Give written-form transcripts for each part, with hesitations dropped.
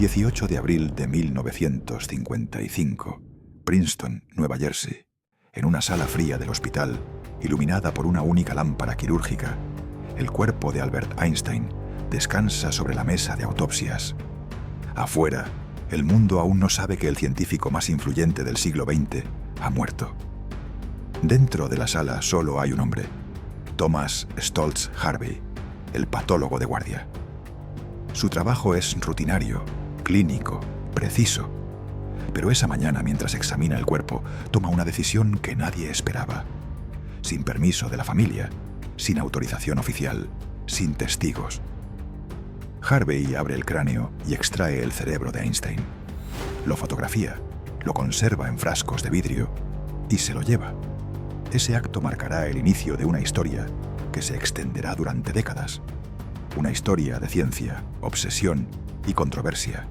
18 de abril de 1955, Princeton, Nueva Jersey, en una sala fría del hospital, iluminada por una única lámpara quirúrgica, el cuerpo de Albert Einstein descansa sobre la mesa de autopsias. Afuera, el mundo aún no sabe que el científico más influyente del siglo XX ha muerto. Dentro de la sala solo hay un hombre, Thomas Stoltz Harvey, el patólogo de guardia. Su trabajo es rutinario, clínico, preciso. Pero esa mañana, mientras examina el cuerpo, toma una decisión que nadie esperaba. Sin permiso de la familia, sin autorización oficial, sin testigos. Harvey abre el cráneo y extrae el cerebro de Einstein. Lo fotografía, lo conserva en frascos de vidrio y se lo lleva. Ese acto marcará el inicio de una historia que se extenderá durante décadas. Una historia de ciencia, obsesión y controversia.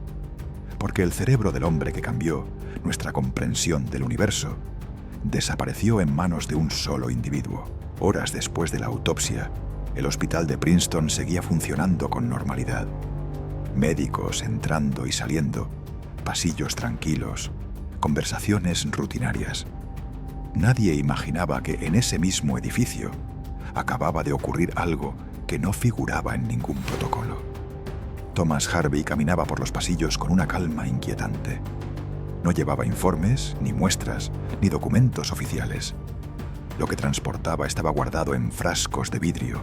Porque el cerebro del hombre que cambió nuestra comprensión del universo desapareció en manos de un solo individuo. Horas después de la autopsia, el hospital de Princeton seguía funcionando con normalidad. Médicos entrando y saliendo, pasillos tranquilos, conversaciones rutinarias. Nadie imaginaba que en ese mismo edificio acababa de ocurrir algo que no figuraba en ningún protocolo. Thomas Harvey caminaba por los pasillos con una calma inquietante. No llevaba informes, ni muestras, ni documentos oficiales. Lo que transportaba estaba guardado en frascos de vidrio,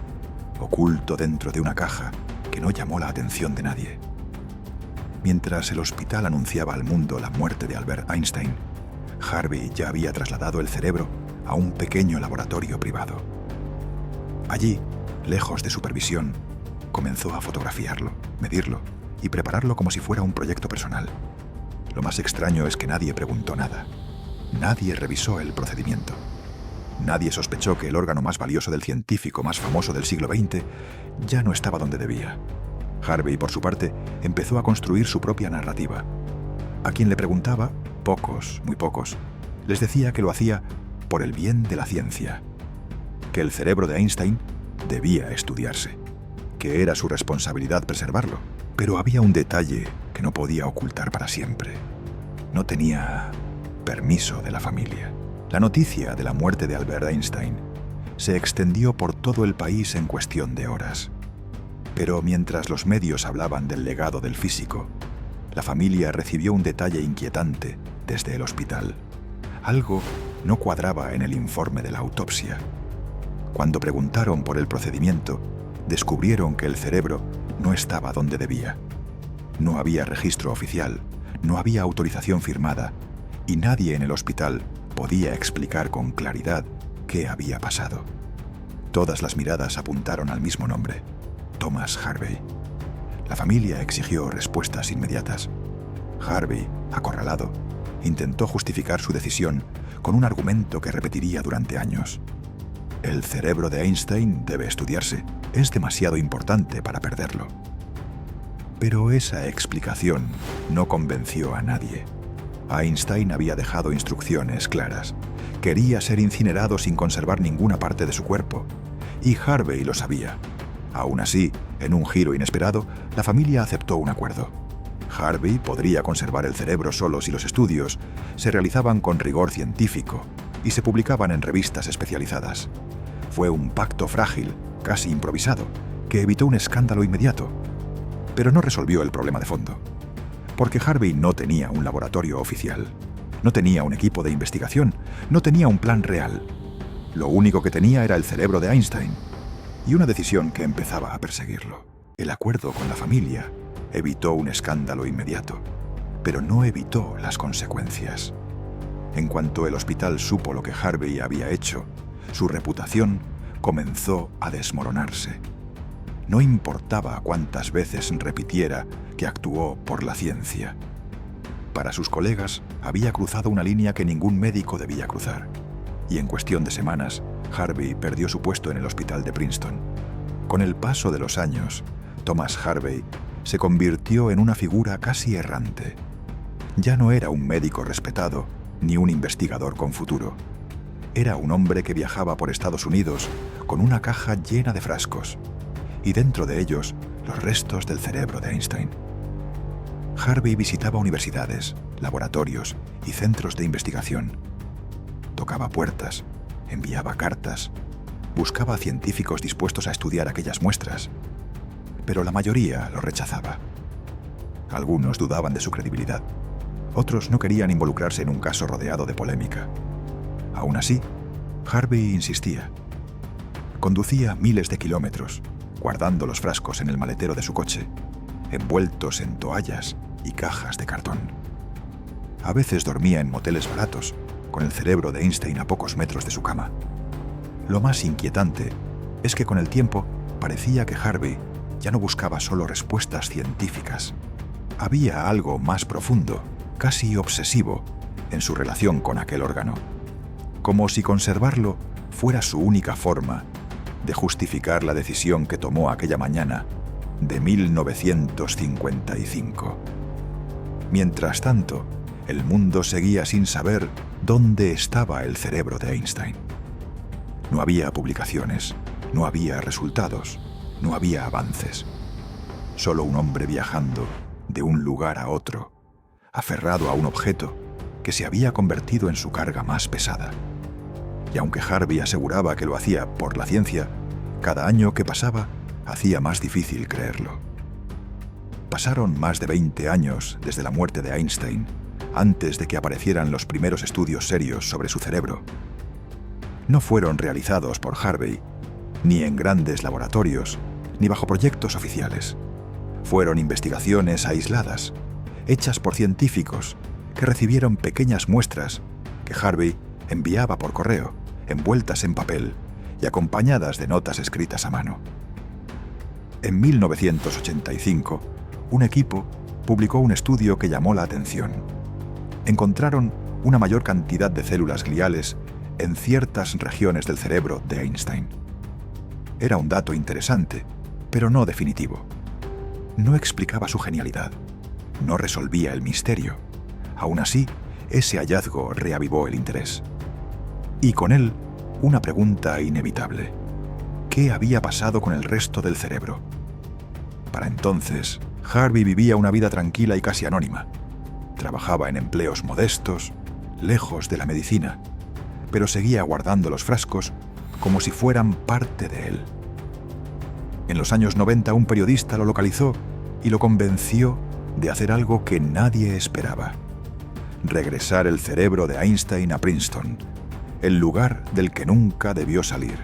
oculto dentro de una caja que no llamó la atención de nadie. Mientras el hospital anunciaba al mundo la muerte de Albert Einstein, Harvey ya había trasladado el cerebro a un pequeño laboratorio privado. Allí, lejos de supervisión, comenzó a fotografiarlo, medirlo y prepararlo como si fuera un proyecto personal. Lo más extraño es que nadie preguntó nada. Nadie revisó el procedimiento. Nadie sospechó que el órgano más valioso del científico más famoso del siglo XX ya no estaba donde debía. Harvey, por su parte, empezó a construir su propia narrativa. A quien le preguntaba, pocos, muy pocos, les decía que lo hacía por el bien de la ciencia, que el cerebro de Einstein debía estudiarse, que era su responsabilidad preservarlo, pero había un detalle que no podía ocultar para siempre. No tenía permiso de la familia. La noticia de la muerte de Albert Einstein se extendió por todo el país en cuestión de horas. Pero mientras los medios hablaban del legado del físico, la familia recibió un detalle inquietante desde el hospital. Algo no cuadraba en el informe de la autopsia. Cuando preguntaron por el procedimiento, descubrieron que el cerebro no estaba donde debía. No había registro oficial, no había autorización firmada, y nadie en el hospital podía explicar con claridad qué había pasado. Todas las miradas apuntaron al mismo nombre, Thomas Harvey. La familia exigió respuestas inmediatas. Harvey, acorralado, intentó justificar su decisión con un argumento que repetiría durante años. El cerebro de Einstein debe estudiarse. Es demasiado importante para perderlo. Pero esa explicación no convenció a nadie. Einstein había dejado instrucciones claras. Quería ser incinerado sin conservar ninguna parte de su cuerpo. Y Harvey lo sabía. Aún así, en un giro inesperado, la familia aceptó un acuerdo. Harvey podría conservar el cerebro solo si los estudios se realizaban con rigor científico y se publicaban en revistas especializadas. Fue un pacto frágil, casi improvisado, que evitó un escándalo inmediato, pero no resolvió el problema de fondo. Porque Harvey no tenía un laboratorio oficial, no tenía un equipo de investigación, no tenía un plan real. Lo único que tenía era el cerebro de Einstein y una decisión que empezaba a perseguirlo. El acuerdo con la familia evitó un escándalo inmediato, pero no evitó las consecuencias. En cuanto el hospital supo lo que Harvey había hecho, su reputación comenzó a desmoronarse. No importaba cuántas veces repitiera que actuó por la ciencia. Para sus colegas, había cruzado una línea que ningún médico debía cruzar. Y en cuestión de semanas, Harvey perdió su puesto en el hospital de Princeton. Con el paso de los años, Thomas Harvey se convirtió en una figura casi errante. Ya no era un médico respetado, ni un investigador con futuro. Era un hombre que viajaba por Estados Unidos con una caja llena de frascos, y dentro de ellos los restos del cerebro de Einstein. Harvey visitaba universidades, laboratorios y centros de investigación. Tocaba puertas, enviaba cartas, buscaba a científicos dispuestos a estudiar aquellas muestras, pero la mayoría lo rechazaba. Algunos dudaban de su credibilidad, otros no querían involucrarse en un caso rodeado de polémica. Aún así, Harvey insistía. Conducía miles de kilómetros, guardando los frascos en el maletero de su coche, envueltos en toallas y cajas de cartón. A veces dormía en moteles baratos, con el cerebro de Einstein a pocos metros de su cama. Lo más inquietante es que con el tiempo parecía que Harvey ya no buscaba solo respuestas científicas. Había algo más profundo, casi obsesivo, en su relación con aquel órgano, como si conservarlo fuera su única forma de justificar la decisión que tomó aquella mañana de 1955. Mientras tanto, el mundo seguía sin saber dónde estaba el cerebro de Einstein. No había publicaciones, no había resultados, no había avances. Solo un hombre viajando de un lugar a otro, aferrado a un objeto que se había convertido en su carga más pesada. Y aunque Harvey aseguraba que lo hacía por la ciencia, cada año que pasaba hacía más difícil creerlo. Pasaron más de 20 años desde la muerte de Einstein, antes de que aparecieran los primeros estudios serios sobre su cerebro. No fueron realizados por Harvey, ni en grandes laboratorios, ni bajo proyectos oficiales. Fueron investigaciones aisladas, hechas por científicos que recibieron pequeñas muestras que Harvey enviaba por correo, envueltas en papel y acompañadas de notas escritas a mano. En 1985, un equipo publicó un estudio que llamó la atención. Encontraron una mayor cantidad de células gliales en ciertas regiones del cerebro de Einstein. Era un dato interesante, pero no definitivo. No explicaba su genialidad, no resolvía el misterio. Aún así, ese hallazgo reavivó el interés. Y con él, una pregunta inevitable. ¿Qué había pasado con el resto del cerebro? Para entonces, Harvey vivía una vida tranquila y casi anónima. Trabajaba en empleos modestos, lejos de la medicina, pero seguía guardando los frascos como si fueran parte de él. En los años 90, un periodista lo localizó y lo convenció de hacer algo que nadie esperaba: regresar el cerebro de Einstein a Princeton, el lugar del que nunca debió salir.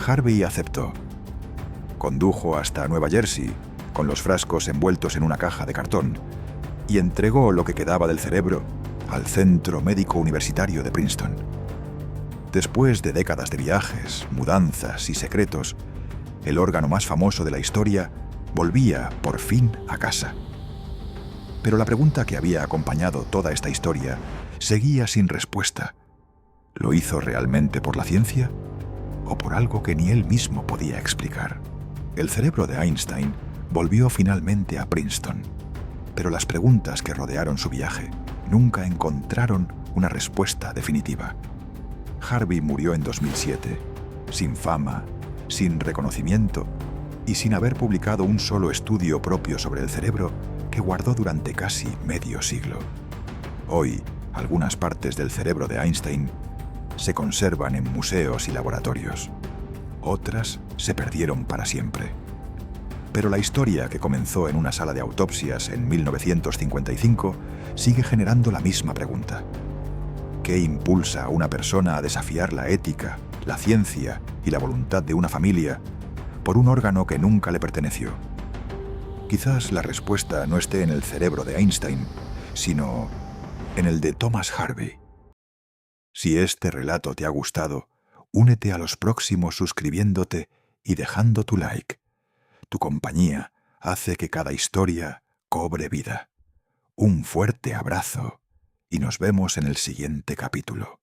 Harvey aceptó. Condujo hasta Nueva Jersey, con los frascos envueltos en una caja de cartón, y entregó lo que quedaba del cerebro al Centro Médico Universitario de Princeton. Después de décadas de viajes, mudanzas y secretos, el órgano más famoso de la historia volvía por fin a casa. Pero la pregunta que había acompañado toda esta historia seguía sin respuesta. ¿Lo hizo realmente por la ciencia o por algo que ni él mismo podía explicar? El cerebro de Einstein volvió finalmente a Princeton, pero las preguntas que rodearon su viaje nunca encontraron una respuesta definitiva. Harvey murió en 2007, sin fama, sin reconocimiento y sin haber publicado un solo estudio propio sobre el cerebro que guardó durante casi medio siglo. Hoy, algunas partes del cerebro de Einstein se conservan en museos y laboratorios. Otras se perdieron para siempre. Pero la historia que comenzó en una sala de autopsias en 1955 sigue generando la misma pregunta. ¿Qué impulsa a una persona a desafiar la ética, la ciencia y la voluntad de una familia por un órgano que nunca le perteneció? Quizás la respuesta no esté en el cerebro de Einstein, sino en el de Thomas Harvey. Si este relato te ha gustado, únete a los próximos suscribiéndote y dejando tu like. Tu compañía hace que cada historia cobre vida. Un fuerte abrazo y nos vemos en el siguiente capítulo.